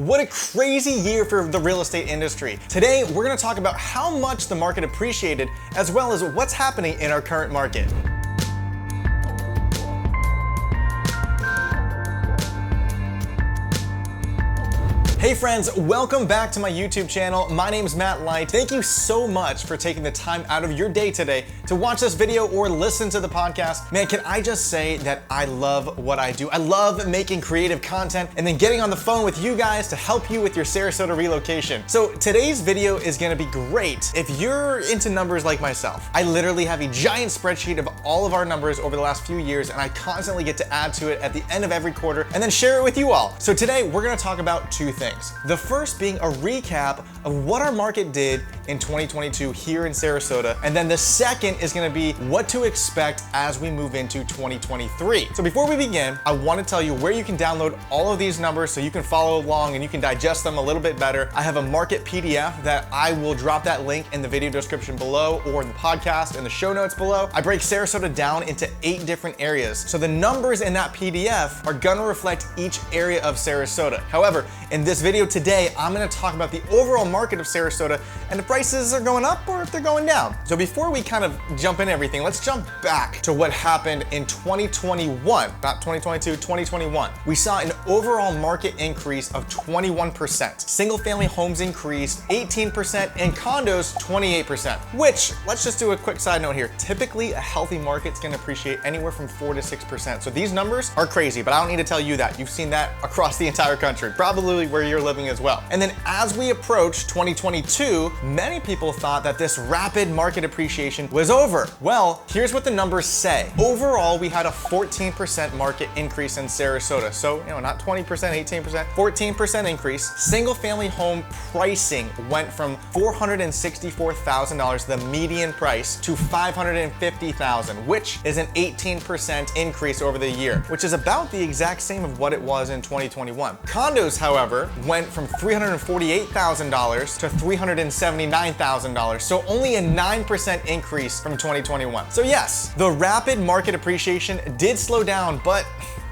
What a crazy year for the real estate industry. Today, we're gonna talk about how much the market appreciated, as well as what's happening in our current market. Hey friends, welcome back to my YouTube channel. My name is Matt Light. Thank you so much for taking the time out of your day today to watch this video or listen to the podcast. Man, can I just say that I love what I do. I love making creative content and then getting on the phone with you guys to help you with your Sarasota relocation. So today's video is gonna be great if you're into numbers like myself. I literally have a giant spreadsheet of all of our numbers over the last few years, and I constantly get to add to it at the end of every quarter and then share it with you all. So today we're gonna talk about two things. The first being a recap of what our market did in 2022 here in Sarasota, and then the second is gonna be what to expect as we move into 2023. So before we begin, I wanna tell you where you can download all of these numbers so you can follow along and you can digest them a little bit better. I have a market PDF that I will drop that link in the video description below or in the podcast in the show notes below. I break Sarasota down into 8 different areas. So the numbers in that PDF are gonna reflect each area of Sarasota. However, in this video today, I'm gonna talk about the overall market of Sarasota and if prices are going up or if they're going down. So before we kind of jump in everything, let's jump back to what happened in 2021, not 2022, 2021. We saw an overall market increase of 21%. Single family homes increased 18% and condos 28%, which, let's just do a quick side note here. Typically, a healthy market's gonna appreciate anywhere from 4 to 6%. So these numbers are crazy, but I don't need to tell you that. You've seen that across the entire country, probably where you're living as well. And then as we approach 2022, many people thought that this rapid market appreciation was over. Well, here's what the numbers say. Overall, we had a 14% market increase in Sarasota. So, not 20%, 18%, 14% increase. Single family home pricing went from $464,000, the median price, to $550,000, which is an 18% increase over the year, which is about the exact same of what it was in 2021. Condos, however, went from $348,000 to $379,000, so only a 9% increase from 2021. So yes, the rapid market appreciation did slow down, but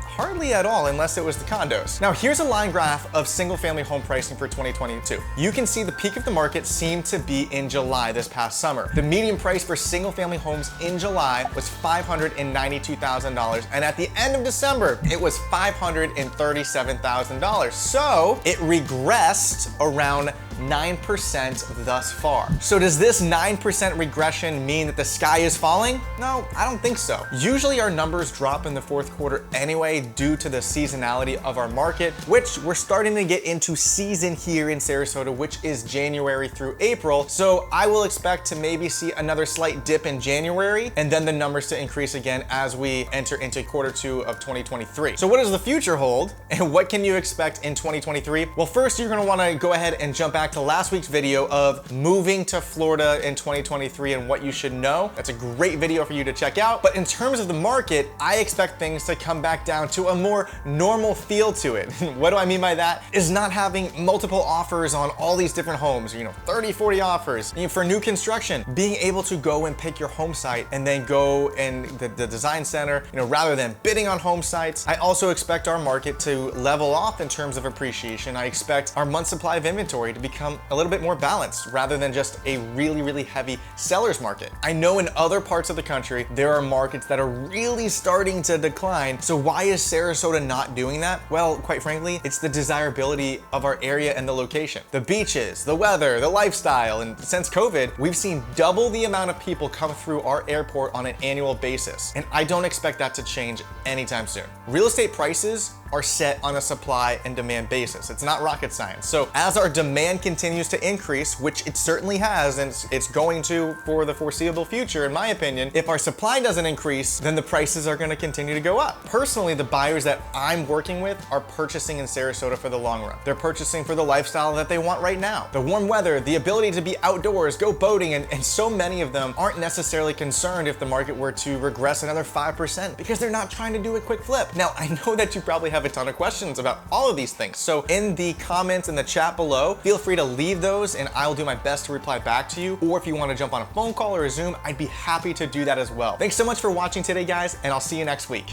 hardly at all unless it was the condos. Now here's a line graph of single family home pricing for 2022. You can see the peak of the market seemed to be in July this past summer. The median price for single family homes in July was $592,000, and at the end of December, it was $537,000. So it regressed around 9% thus far. So does this 9% regression mean that the sky is falling? No, I don't think so. Usually our numbers drop in the fourth quarter anyway due to the seasonality of our market, which we're starting to get into season here in Sarasota, which is January through April. So I will expect to maybe see another slight dip in January and then the numbers to increase again as we enter into quarter 2 of 2023. So what does the future hold and what can you expect in 2023? Well, first you're gonna wanna go ahead and jump back to last week's video of moving to Florida in 2023 and what you should know. That's a great video for you to check out. But in terms of the market, I expect things to come back down to a more normal feel to it. What do I mean by that? Is not having multiple offers on all these different homes, 30, 40 offers. For new construction, being able to go and pick your home site and then go in the design center, rather than bidding on home sites. I also expect our market to level off in terms of appreciation. I expect our month supply of inventory to become a little bit more balanced rather than just a really, really heavy seller's market. I know in other parts of the country, there are markets that are really starting to decline. So why is Sarasota not doing that? Well, quite frankly, it's the desirability of our area and the location. The beaches, the weather, the lifestyle, and since COVID, we've seen double the amount of people come through our airport on an annual basis. And I don't expect that to change anytime soon. Real estate prices are set on a supply and demand basis. It's not rocket science. So as our demand continues to increase, which it certainly has, and it's going to for the foreseeable future, in my opinion, if our supply doesn't increase, then the prices are gonna continue to go up. Personally, the buyers that I'm working with are purchasing in Sarasota for the long run. They're purchasing for the lifestyle that they want right now. The warm weather, the ability to be outdoors, go boating, and so many of them aren't necessarily concerned if the market were to regress another 5% because they're not trying to do a quick flip. Now, I know that you probably have a ton of questions about all of these things. So in the comments in the chat below, feel free to leave those and I'll do my best to reply back to you. Or if you want to jump on a phone call or a Zoom, I'd be happy to do that as well. Thanks so much for watching today, guys, and I'll see you next week.